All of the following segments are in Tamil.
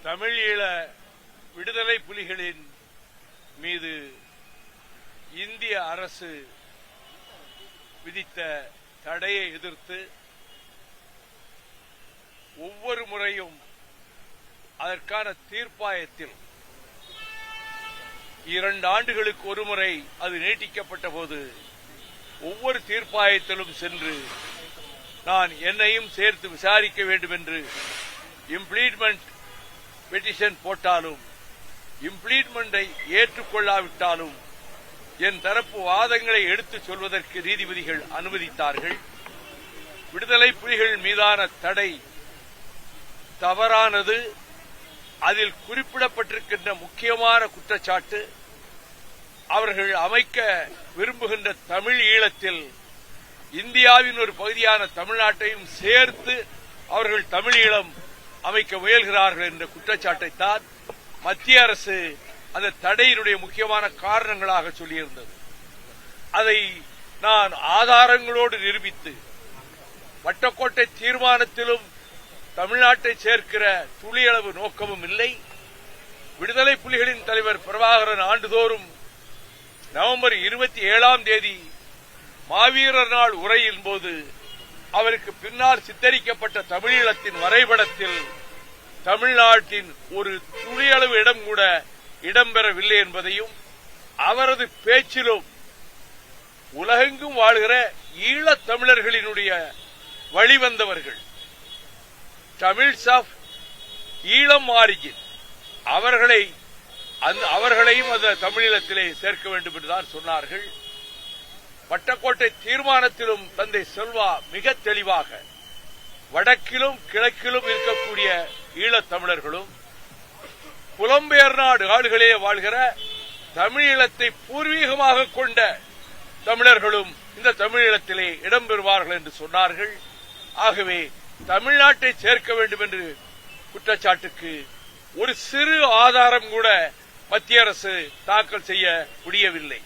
தமிழீழ விடுதலை புலிகளின் மீது இந்திய அரசு விதித்த தடையை எதிர்த்து ஒவ்வொரு முறையும் அதற்கான தீர்ப்பாயத்தில் 2 ஆண்டுகளுக்கு ஒருமுறை அது நீட்டிக்கப்பட்ட போது ஒவ்வொரு தீர்ப்பாயத்திலும் சென்று நான் என்னையும் சேர்த்து விசாரிக்க வேண்டும் என்று இம்ப்ளீட்மெண்ட் பெட்டிஷன் போட்டாலும் இம்ப்ளீட்மெண்டை ஏற்றுக்கொள்ளாவிட்டாலும் என் தரப்பு வாதங்களை எடுத்துச் சொல்வதற்கு நீதிபதிகள் அனுமதித்தார்கள். விடுதலை புலிகள் மீதான தடை தவறானது. அதில் குறிப்பிடப்பட்டிருக்கின்ற முக்கியமான குற்றச்சாட்டு அவர்கள் அமைக்க விரும்புகின்ற தமிழ் ஈழத்தில் இந்தியாவின் ஒரு பகுதியான தமிழ்நாட்டையும் சேர்த்து அவர்கள் தமிழ் ஈழம் அமைக்க முயல்கிறார்கள் என்ற குற்றச்சாட்டைத்தான் மத்திய அரசு அந்த தடையினுடைய முக்கியமான காரணங்களாக சொல்லியிருந்தது. அதை நான் ஆதாரங்களோடு நிரூபித்து வட்டக்கோட்டை தீர்மானத்திலும் தமிழ்நாட்டை சேர்க்கிற துளியளவு நோக்கமும் இல்லை. விடுதலை புலிகளின் தலைவர் பிரபாகரன் ஆண்டுதோறும் நவம்பர் 27ஆம் தேதி மாவீரர் நாள் உரையின் போது அவருக்கு பின்னால் சித்தரிக்கப்பட்ட தமிழீழத்தின் வரைபடத்தில் தமிழ்நாட்டின் ஒரு துளியளவு இடம் கூட இடம்பெறவில்லை என்பதையும் அவரது பேச்சிலும் உலகெங்கும் வாழ்கிற ஈழத் தமிழர்களினுடைய வழிவந்தவர்கள் தமிழ்ஸ் ஆஃப் ஈழம் ஆரிஜின் அவர்களையும் அந்த தமிழீழத்திலே சேர்க்க வேண்டும் என்றுதான் சொன்னார்கள். வட்டக்கோட்டை தீர்மானத்திலும் தந்தை செல்வா மிக தெளிவாக வடக்கிலும் கிழக்கிலும் இருக்கக்கூடிய ஈழத் தமிழர்களும் புலம்பெயர் நாடுகளிலே வாழ்கிற தமிழீழத்தை பூர்வீகமாக கொண்ட தமிழர்களும் இந்த தமிழீழத்திலே இடம்பெறுவார்கள் என்று சொன்னார்கள். ஆகவே தமிழ்நாட்டை சேர்க்க வேண்டும் என்று குற்றச்சாட்டுக்கு ஒரு சிறு ஆதாரம் கூட மத்திய அரசு தாக்கல் செய்ய முடியவில்லை.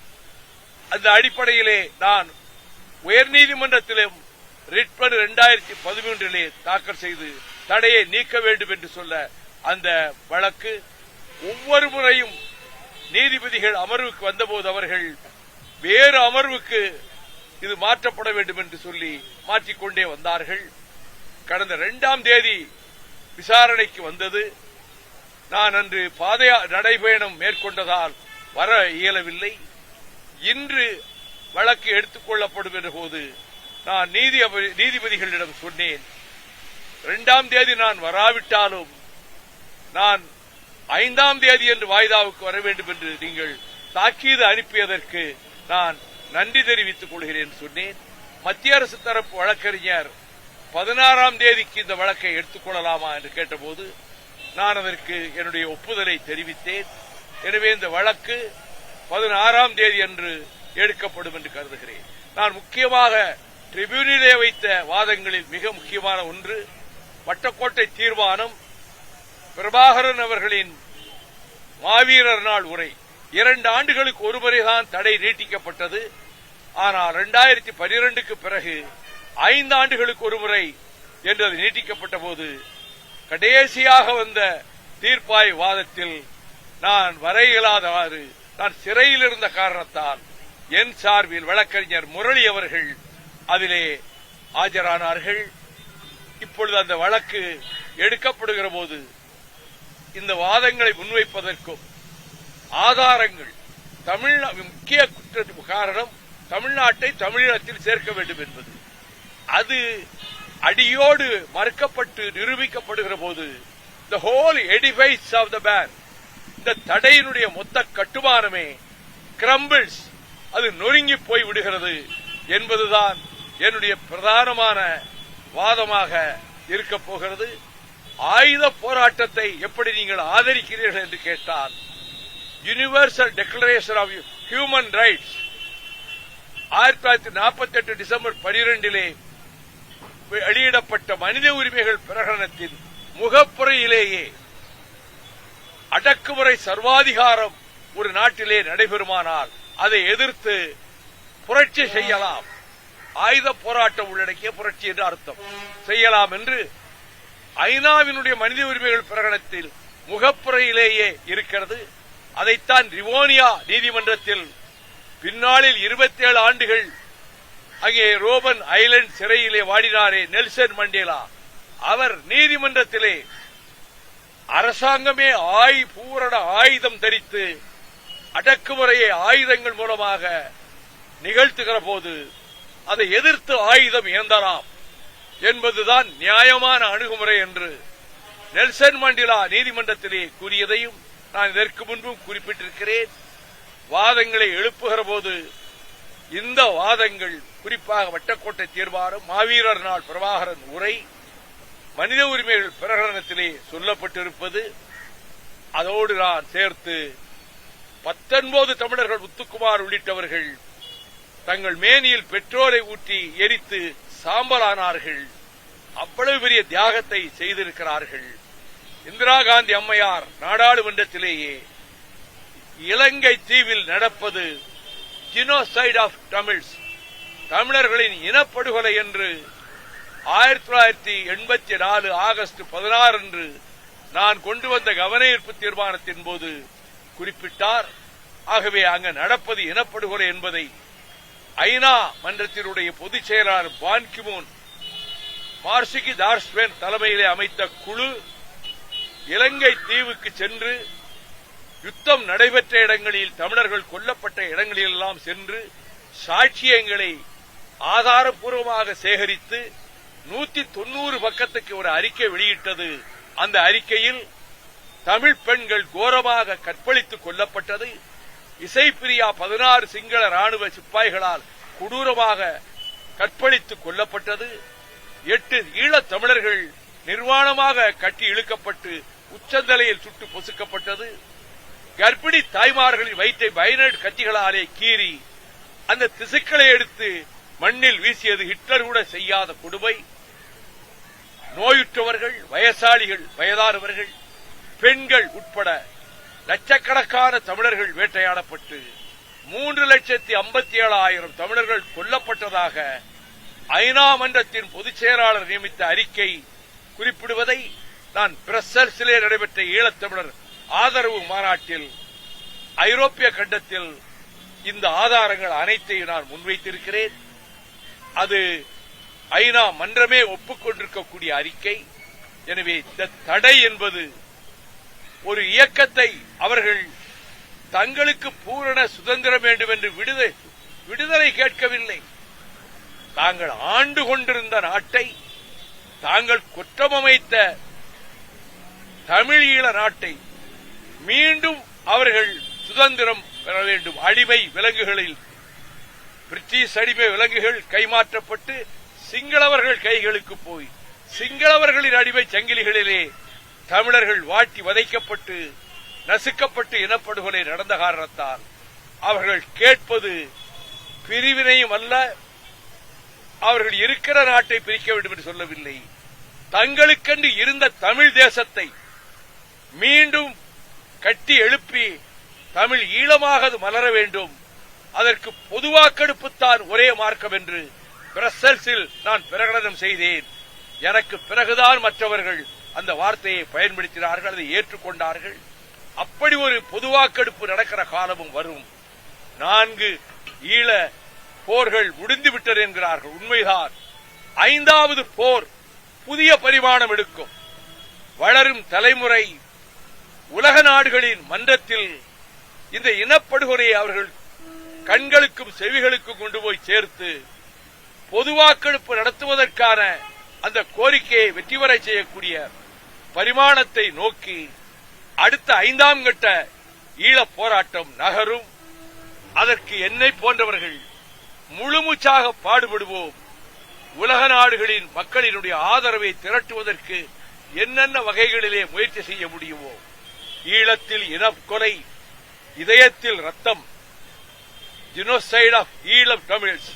அந்த அடிப்படையிலே நான் உயர்நீதிமன்றத்திலும் ரிட் 2013 தாக்கல் செய்து தடையை நீக்க வேண்டும் என்று சொல்ல அந்த வழக்கு ஒவ்வொரு முறையும் நீதிபதிகள் அமர்வுக்கு வந்தபோது அவர்கள் வேறு அமர்வுக்கு இது மாற்றப்பட வேண்டும் என்று சொல்லி மாற்றிக்கொண்டே வந்தார்கள். கடந்த 2ஆம் தேதி விசாரணைக்கு வந்தது. நான் அன்று பாதை நடைபயணம் மேற்கொண்டதால் வர இயலவில்லை. இன்று வழக்கு எடுத்துக் கொள்ளப்படும் என்ற போது நான் நீதிபதிகளிடம் சொன்னேன், 2ஆம் தேதி நான் வராவிட்டாலும் நான் 5ஆம் தேதி என்று வாய்தாவுக்கு வர வேண்டும் என்று நீங்கள் தாக்கீது அனுப்பியதற்கு நான் நன்றி தெரிவித்துக் கொள்கிறேன் சொன்னேன். மத்திய அரசு தரப்பு வழக்கறிஞர் 16ஆம் தேதிக்கு இந்த வழக்கை எடுத்துக் கொள்ளலாமா என்று கேட்டபோது நான் அதற்கு என்னுடைய ஒப்புதலை தெரிவித்தேன். எனவே இந்த வழக்கு 16ஆம் தேதி அன்று எடுக்கப்படும் என்று கருதுகிறேன். நான் முக்கியமாக டிரிபியூனிலே வைத்த வாதங்களில் மிக முக்கியமான ஒன்று வட்டக்கோட்டை தீர்மானம், பிரபாகரன் அவர்களின் மாவீரர் நாள் உரை. 2 ஆண்டுகளுக்கு ஒருமுறைதான் தடை நீட்டிக்கப்பட்டது. ஆனால் 2012க்கு பிறகு 5 ஆண்டுகளுக்கு ஒருமுறை என்று அது நீட்டிக்கப்பட்ட போது கடைசியாக வந்த தீர்ப்பாய வாதத்தில் நான் வர இயலாதவாறு நான் சிறையில் இருந்த காரணத்தால் என் சார்பில் வழக்கறிஞர் முரளி அவர்கள் அதிலே ஆஜரானார்கள். இப்பொழுது அந்த வழக்கு எடுக்கப்படுகிற போது இந்த வாதங்களை முன்வைப்பதற்கும் ஆதாரங்கள் முக்கிய குற்ற காரணம் தமிழ்நாட்டை தமிழீழத்தில் சேர்க்க வேண்டும் என்பது அது அடியோடு மறுக்கப்பட்டு நிரூபிக்கப்படுகிற போது the whole edifice of the ban, இந்த தடையினுடைய மொத்த கட்டுமானமே கிரம்பிள்ஸ், அது நொறுங்கி போய் விடுகிறது என்பதுதான் என்னுடைய பிரதானமான வாதமாக இருக்க போகிறது. ஆயுத போராட்டத்தை எப்படி நீங்கள் ஆதரிக்கிறீர்கள் என்று கேட்டால் universal declaration of human rights 1948 December 12 வெளியிடப்பட்ட மனித உரிமைகள் பிரகடனத்தின் முகப்புரையிலேயே அடக்குமுறை சர்வாதிகாரம் ஒரு நாட்டிலே நடைபெறுமானால் அதை எதிர்த்து புரட்சி செய்யலாம், ஆயுத போராட்டம் உள்ளடக்கிய புரட்சி என்று அர்த்தம் செய்யலாம் என்று ஐநாவினுடைய மனித உரிமைகள் பிரகடனத்தில் முகப்புறையிலேயே இருக்கிறது. அதைத்தான் ரிவோனியா நீதிமன்றத்தில் பின்னாளில் 27 ஆண்டுகள் அங்கே ரோபன் ஐலண்ட் சிறையிலே வாடினாரே நெல்சன் மண்டேலா, அவர் நீதிமன்றத்திலே அரசாங்கமே பூரண ஆயுதம் தரித்து அடக்குமுறையை ஆயுதங்கள் மூலமாக நிகழ்த்துகிற போது அதை எதிர்த்து ஆயுதம் ஏந்தலாம் என்பதுதான் நியாயமான அணுகுமுறை என்று நெல்சன் மண்டேலா நீதிமன்றத்திலே கூறியதையும் நான் இதற்கு முன்பும் குறிப்பிட்டிருக்கிறேன். வாதங்களை எழுப்புகிற போது இந்த வாதங்கள் குறிப்பாக வட்டக்கோட்டை தீர்மானம், மாவீரர் நாள் பிரபாகரன் உரை, மனித உரிமைகள் பிரகடனத்திலே சொல்லப்பட்டிருப்பது, அதோடு நான் சேர்த்து 19 தமிழர்கள் முத்துக்குமார் உள்ளிட்டவர்கள் தங்கள் மேனியில் பெட்ரோலை ஊற்றி எரித்து சாம்பலானார்கள். அவ்வளவு பெரிய தியாகத்தை செய்திருக்கிறார்கள். இந்திரா காந்தி அம்மையார் நாடாளுமன்றத்திலேயே இலங்கை தீவில் நடப்பது ஜினோசைட் ஆஃப் தமிழ்ஸ், தமிழர்களின் இனப்படுகொலை என்று 1984 ஆகஸ்ட் 16 அன்று நான் கொண்டு வந்த கவன ஈர்ப்பு தீர்மானத்தின் போது குறிப்பிட்டார். ஆகவே அங்கு நடப்பது இனப்படுகொலை என்பதை ஐநா மன்றத்தினுடைய பொதுச் செயலாளர் பான் கி மூன், மார்சிகி தார்ஸ்வென் தலைமையிலே அமைத்த குழு இலங்கை தீவுக்கு சென்று யுத்தம் நடைபெற்ற இடங்களில், தமிழர்கள் கொல்லப்பட்ட இடங்களிலெல்லாம் சென்று சாட்சியங்களை ஆதாரப்பூர்வமாக சேகரித்து 190 பக்கத்துக்கு ஒரு அறிக்கை வெளியிட்டது. அந்த அறிக்கையில் தமிழ் பெண்கள் கோரமாக கற்பழித்துக் கொல்லப்பட்டது, இசைப்பிரியா 16 சிங்கள ராணுவ சிப்பாய்களால் கொடூரமாக கற்பழித்துக் கொல்லப்பட்டது, 8 ஈழத் தமிழர்கள் நிர்வாணமாக கட்டி இழுக்கப்பட்டு உச்சந்தலையில் சுட்டு பொசுக்கப்பட்டது, கர்ப்பிணி தாய்மார்களின் வயிற்றை பைனட் கத்திகளாலே கீறி அந்த திசுக்களை எடுத்து மண்ணில் வீசியது ஹிட்லர் கூட செய்யாத கொடுமை, நோயுற்றவர்கள், வயசாளிகள், வயதானவர்கள், பெண்கள் உட்பட லட்சக்கணக்கான தமிழர்கள் வேட்டையாடப்பட்டு 3,57,000 தமிழர்கள் கொல்லப்பட்டதாக ஐநா மன்றத்தின் பொதுச் செயலாளர் நியமித்த அறிக்கை குறிப்பிடுவதை நான் பிரசல்ஸிலே நடைபெற்ற ஈழத்தமிழர் ஆதரவு மாநாட்டில் ஐரோப்பிய கண்டத்தில் இந்த ஆதாரங்கள் அனைத்தையும் நான் முன்வைத்திருக்கிறேன். அது ஐநா மன்றமே ஒப்புக்கொண்டிருக்கக்கூடிய அறிக்கை. எனவே இந்த தடை என்பது ஒரு இயக்கத்தை அவர்கள் தங்களுக்கு பூரண சுதந்திரம் வேண்டும் என்று விடுதலை கேட்கவில்லை. தாங்கள் ஆண்டு கொண்டிருந்த நாட்டை, தாங்கள் குற்றமமைத்த தமிழ் ஈழ நாட்டை மீண்டும் அவர்கள் சுதந்திரம் பெற வேண்டும். அடிமை விலங்குகளில் பிரிட்டிஷ் அடிமை விலங்குகள் கைமாற்றப்பட்டு சிங்களவர்கள் கைகளுக்கு போய் சிங்களவர்களின் அடிமை சங்கிலிகளிலே தமிழர்கள் வாட்டி வதைக்கப்பட்டு நசுக்கப்பட்டு இனப்படுகொலை நடந்த காரணத்தால் அவர்கள் கேட்பது பிரிவினையும் அல்ல, அவர்கள் இருக்கிற நாட்டை பிரிக்க வேண்டும் என்று சொல்லவில்லை. தங்களுக்கென்று இருந்த தமிழ் தேசத்தை மீண்டும் கட்டி எழுப்பி தமிழ் ஈழமாக அது மலர வேண்டும். அதற்கு பொது வாக்கெடுப்புத்தான் ஒரே மார்க்கம் என்று பிரசல்ஸில் நான் பிரகடனம் செய்தேன். எனக்கு பிறகுதான் மற்றவர்கள் அந்த வார்த்தையை பயன்படுத்தினார்கள், அதை ஏற்றுக்கொண்டார்கள். அப்படி ஒரு பொது வாக்கெடுப்பு நடக்கிற காலமும் வரும். 4 ஈழ போர்கள் முடிந்துவிட்டது என்கிறார்கள், உண்மைதான். 5வது போர் புதிய பரிமாணம் எடுக்கும். வளரும் தலைமுறை உலக நாடுகளின் மன்றத்தில் இந்த இனப்படுகொலையை அவர்கள் கண்களுக்கும் செவிகளுக்கும் கொண்டு போய் சேர்த்து பொது வாக்கெடுப்பு நடத்துவதற்கான அந்த கோரிக்கையை வெற்றி பெற செய்யக்கூடிய பரிமாணத்தை நோக்கி அடுத்த 5ஆம் கட்ட ஈழப் போராட்டம் நகரும். அதற்கு என்னை போன்றவர்கள் முழுமூச்சாக பாடுபடுவோம். உலக நாடுகளின் மக்களினுடைய ஆதரவை திரட்டுவதற்கு என்னென்ன வகைகளிலே முயற்சி செய்ய முடியுமோ, ஈழத்தில் இனக்கொலை, இதயத்தில் ரத்தம், genocide of Eelam Tamils,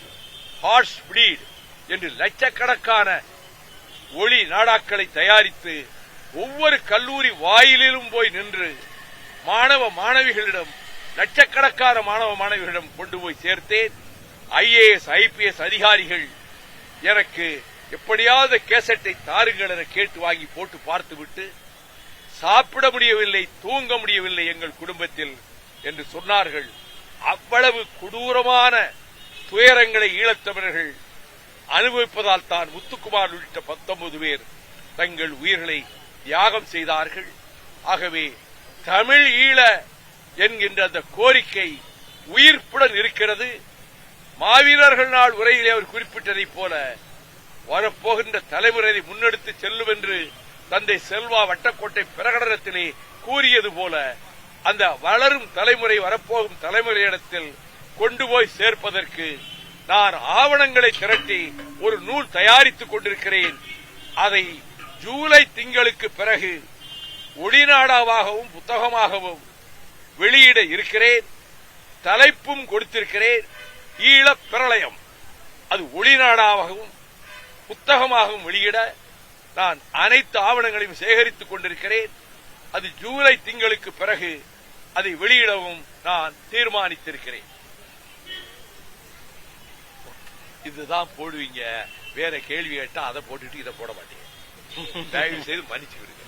hearts bleed என்று லட்சக்கணக்கான ஒளி நாடாக்களை தயாரித்து ஒவ்வொரு கல்லூரி வாயிலிலும் போய் நின்று மாணவ மாணவிகளிடம், லட்சக்கணக்கான மாணவ மாணவிகளிடம் கொண்டு போய் சேர்த்தேன். ஐஏஎஸ் ஐபிஎஸ் அதிகாரிகள் எனக்கு எப்படியாவது கேசட்டை தாருங்கள் என கேட்டு வாங்கி போட்டு பார்த்துவிட்டு சாப்பிட முடியவில்லை, தூங்க முடியவில்லை எங்கள் குடும்பத்தில் என்று சொன்னார்கள். அவ்வளவு கொடூரமான துயரங்களை ஈழத்தமிழர்கள் அனுபவிப்பதால் தான் முத்துக்குமார் உள்ளிட்ட 19 பேர் தங்கள் உயிர்களை தியாகம் செய்தார்கள். ஆகவே தமிழ் ஈழ என்கின்ற அந்த கோரிக்கை உயிர்ப்புடன் இருக்கிறது. மாவீரர்கள் நாள் உரையிலே அவர் குறிப்பிட்டதைப் போல வரப்போகின்ற தலைமுறையை முன்னெடுத்து செல்லும் என்று தந்தை செல்வா வட்டக்கோட்டை பிரகடனத்திலே கூறியது போல அந்த வளரும் தலைமுறை வரப்போகும் தலைமுறையிடத்தில் கொண்டு போய் சேர்ப்பதற்கு நான் ஆவணங்களை திரட்டி ஒரு நூல் தயாரித்துக் கொண்டிருக்கிறேன். அதை ஜூலை திங்களுக்கு பிறகு ஒளிநாடாவாகவும் புத்தகமாகவும் வெளியிட இருக்கிறேன். தலைப்பும் கொடுத்திருக்கிறேன், ஈழப் பிரளயம். அது ஒளிநாடாகவும் புத்தகமாகவும் வெளியிட நான் அனைத்து ஆவணங்களையும் சேகரித்துக் கொண்டிருக்கிறேன். அது ஜூலை திங்களுக்கு பிறகு அதை வெளியிடவும் நான் தீர்மானித்திருக்கிறேன். இதுதான் போடுவீங்க. வேற கேள்வி கேட்டா அதை போட்டுட்டு இதை போட மாட்டீங்க. தயவு செய்து மன்னிச்சு விடுங்க.